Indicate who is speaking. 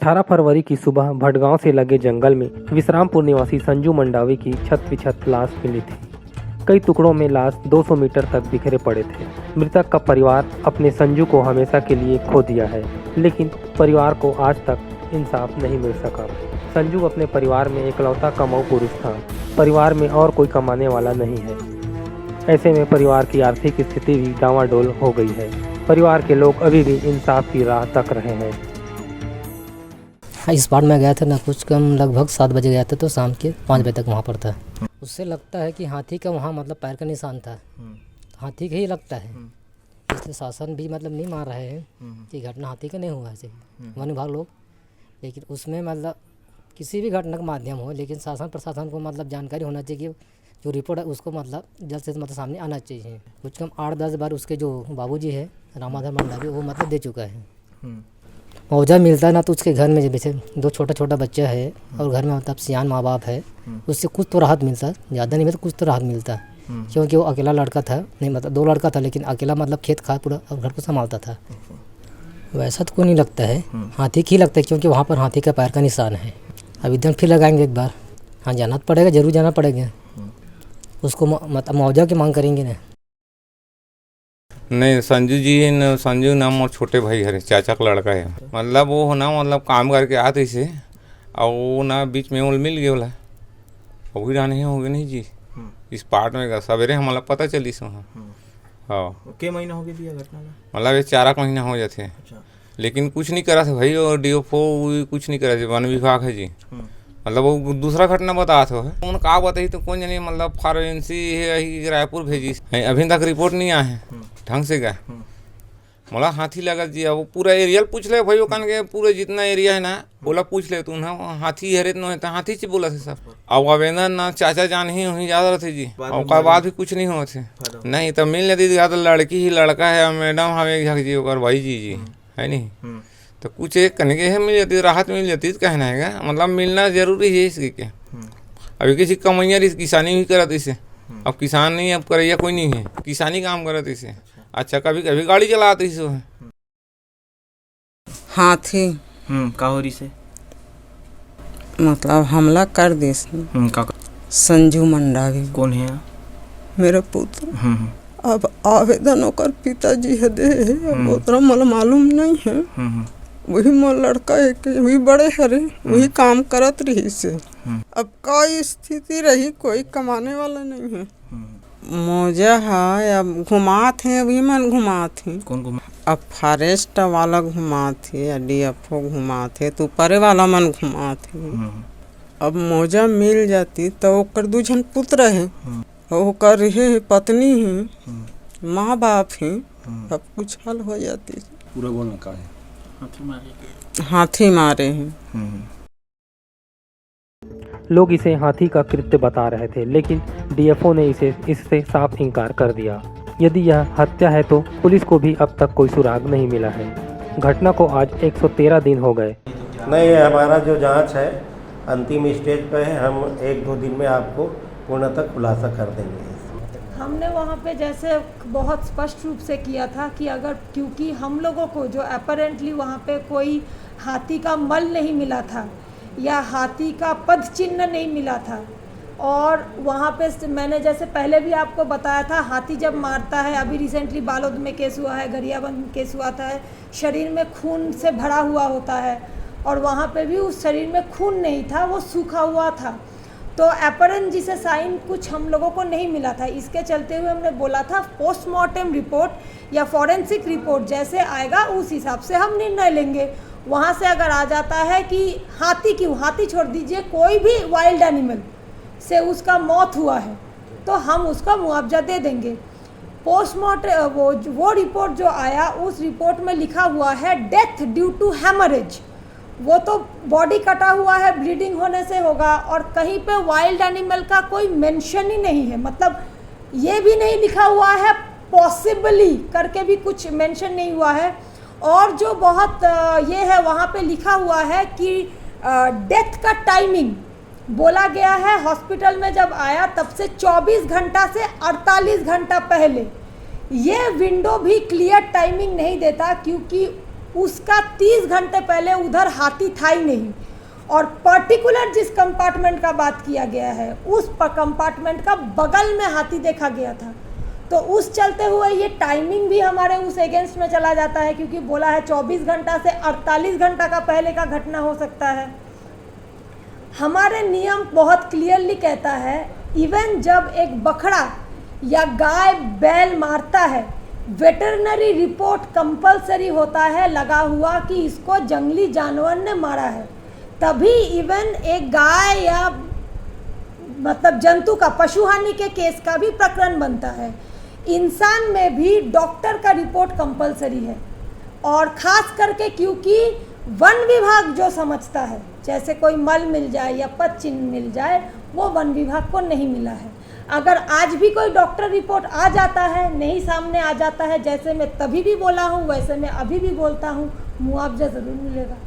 Speaker 1: 18 फरवरी की सुबह भटगांव से लगे जंगल में विश्रामपुर निवासी संजू मंडावी की छत विछत लाश मिली थी। कई टुकड़ों में लाश 200 मीटर तक बिखरे पड़े थे। मृतक का परिवार अपने संजू को हमेशा के लिए खो दिया है, लेकिन परिवार को आज तक इंसाफ नहीं मिल सका। संजू अपने परिवार में इकलौता कमाऊ पुरुष था। परिवार में और कोई कमाने वाला नहीं है। ऐसे में परिवार की आर्थिक स्थिति भी डावाडोल हो गई है। परिवार के लोग अभी भी इंसाफ की राह तक रहे हैं।
Speaker 2: इस बार मैं गया था ना, कुछ कम लगभग 7 बजे गया था, तो शाम के 5 बजे तक वहाँ पर था। उससे लगता है कि हाथी का वहाँ मतलब पैर का निशान था, हाथी का ही लगता है। इसलिए शासन भी मतलब नहीं मान रहे हैं कि घटना हाथी का नहीं हुआ है, वन विभाग लोग। लेकिन उसमें मतलब किसी भी घटना का माध्यम हो, लेकिन शासन प्रशासन को मतलब जानकारी होना चाहिए कि जो रिपोर्ट है उसको मतलब जल्द से मतलब सामने आना चाहिए। कुछ कम 8-10 बार उसके जो बाबूजी है रामाधर मंडावी, वो मतलब दे चुका है। मुआवजा मिलता है ना, तो उसके घर में जैसे 2 छोटा बच्चा है और घर में मतलब सियान माँ बाप है, उससे कुछ तो राहत मिलता है। ज़्यादा नहीं मिलता, कुछ तो राहत मिलता है। क्योंकि वो अकेला लड़का था, नहीं मतलब 2 लड़का था, लेकिन अकेला मतलब खेत खाद पूरा और घर को संभालता था। वैसा तो कोई नहीं लगता है, हाथी की लगता है, क्योंकि वहाँ पर हाथी का पैर का निशान है। अभी दिन फिर लगाएंगे एक बार। हाँ, जाना तो पड़ेगा, जरूर जाना पड़ेगा। उसको मतलब मुआवजा की मांग करेंगे ना।
Speaker 3: नहीं, संजू जी है न, संजू नाम और छोटे भाई है, चाचा का लड़का है। मतलब वो हो ना, मतलब काम करके आते से और वो ना बीच में वो मिल गया बोला अभी जाने हो गए नहीं जी। इस पार्ट में सवेरे हम मतलब पता चली सो। हाँ,
Speaker 4: के महीना हो गया जी घटना?
Speaker 3: मतलब ये 4 महीना हो जाते, लेकिन कुछ नहीं करा था भाई। और DFO कुछ नहीं करा, वन विभाग है जी। मतलब वो दूसरा घटना बता था उन्होंने कहा बताई तो कौन जानी, मतलब फॉरेंसी है रायपुर भेजी, अभी तक रिपोर्ट नहीं आया है ढंग से गए। मोला हाथी लगा जी। वो पूरा एरिया पूछ ले भाई, वो कन के पूरे जितना एरिया है ना, बोला पूछ ले तू ना, हाथी हरे न है, हाथी से बोला थे सब। अब आवेदन ना चाचा जान ही वहीं ज्यादा रहते जी, और बाद भी कुछ नहीं हो थे। नहीं तो मिल लेती तो लड़की ही लड़का है, मैडम हमें झक जी और भाई जी है नहीं, तो कुछ एक कहने के मिल जाती, राहत मिल जाती तो कहना है, मतलब मिलना जरूरी है इसके के। अभी किसी कमैया किसानी भी करत इसे, अब किसान नहीं, अब करैया कोई नहीं है, किसानी काम करत इसे। अच्छा, कभी कभी गाड़ी चलाते इसे है।
Speaker 5: हाथी
Speaker 4: का हो रही से
Speaker 5: मतलब हमला कर दी। संजू मंडावी
Speaker 4: कौन है?
Speaker 5: मेरे पुत्र। अब आवेदन होकर पिताजी है दे, उतना मला मालूम नहीं है। वही मोर लड़का है कि वही बड़े हरे, वही काम करत रही से। अब का स्थिति रही, कोई कमाने वाला नहीं है। मौजा है, अब घुमात है, अभी मन घुमात है।
Speaker 4: कौन घुमा?
Speaker 5: अब फॉरेस्ट वाला घुमात है, DFO घुमात है, तो ऊपरे वाला मन घुमात है। अब मौजा मिल जाती तो ओकर 2 जन पुत्र है, ओकर है पत्नी है, माँ बाप है। अब कुछ हल हो जाती।
Speaker 4: पूरा बोल में का है?
Speaker 5: हाथी मारे हैं।
Speaker 1: लोग इसे हाथी का कृत्य बता रहे थे, लेकिन DFO ने इससे साफ इनकार कर दिया। यदि यह हत्या है तो पुलिस को भी अब तक कोई सुराग नहीं मिला है। घटना को आज 113 दिन हो गए।
Speaker 6: नहीं, हमारा जो जांच है अंतिम स्टेज पे है। हम 1-2 दिन में आपको पूर्णतः खुलासा कर देंगे।
Speaker 7: हमने वहाँ पे जैसे बहुत स्पष्ट रूप से किया था कि अगर, क्योंकि हम लोगों को जो अपरेंटली वहाँ पे कोई हाथी का मल नहीं मिला था या हाथी का पद चिन्ह नहीं मिला था, और वहाँ पे मैंने जैसे पहले भी आपको बताया था, हाथी जब मारता है, अभी रिसेंटली बालोद में केस हुआ है, गरियाबंद में केस हुआ था, शरीर में खून से भरा हुआ होता है, और वहाँ पे भी उस शरीर में खून नहीं था, वो सूखा हुआ था। तो अपरेंट जिसे साइन कुछ हम लोगों को नहीं मिला था। इसके चलते हुए हमने बोला था पोस्टमार्टम रिपोर्ट या फॉरेंसिक रिपोर्ट जैसे आएगा उस हिसाब से हम निर्णय लेंगे। वहाँ से अगर आ जाता है कि हाथी क्यों, हाथी छोड़ दीजिए, कोई भी वाइल्ड एनिमल से उसका मौत हुआ है तो हम उसका मुआवजा दे देंगे। पोस्टमार्टम वो रिपोर्ट जो आया, उस रिपोर्ट में लिखा हुआ है डेथ ड्यू टू हैमरेज। वो तो बॉडी कटा हुआ है, ब्लीडिंग होने से होगा, और कहीं पे वाइल्ड एनिमल का कोई मेंशन ही नहीं है। मतलब ये भी नहीं लिखा हुआ है पॉसिबली करके भी कुछ मेंशन नहीं हुआ है। और जो बहुत ये है, वहाँ पे लिखा हुआ है कि डेथ का टाइमिंग बोला गया है, हॉस्पिटल में जब आया तब से 24 घंटा से 48 घंटा पहले। ये विंडो भी क्लियर टाइमिंग नहीं देता, क्योंकि उसका 30 घंटे पहले उधर हाथी था ही नहीं। और पर्टिकुलर जिस कंपार्टमेंट का बात किया गया है उस कंपार्टमेंट का बगल में हाथी देखा गया था। तो उस चलते हुए ये टाइमिंग भी हमारे उस अगेंस्ट में चला जाता है, क्योंकि बोला है 24 घंटा से 48 घंटा का पहले का घटना हो सकता है। हमारे नियम बहुत क्लियरली कहता है, इवन जब एक बछड़ा या गाय बैल मारता है, वेटरनरी रिपोर्ट कंपलसरी होता है लगा हुआ कि इसको जंगली जानवर ने मारा है, तभी इवन एक गाय या मतलब जंतु का पशुहानि के केस का भी प्रकरण बनता है। इंसान में भी डॉक्टर का रिपोर्ट कंपलसरी है, और ख़ास करके क्योंकि वन विभाग जो समझता है, जैसे कोई मल मिल जाए या पद चिन्ह मिल जाए, वो वन विभाग को नहीं मिला है। अगर आज भी कोई डॉक्टर रिपोर्ट आ जाता है, नहीं सामने आ जाता है, जैसे मैं तभी भी बोला हूँ वैसे मैं अभी भी बोलता हूँ, मुआवजा ज़रूर मिलेगा।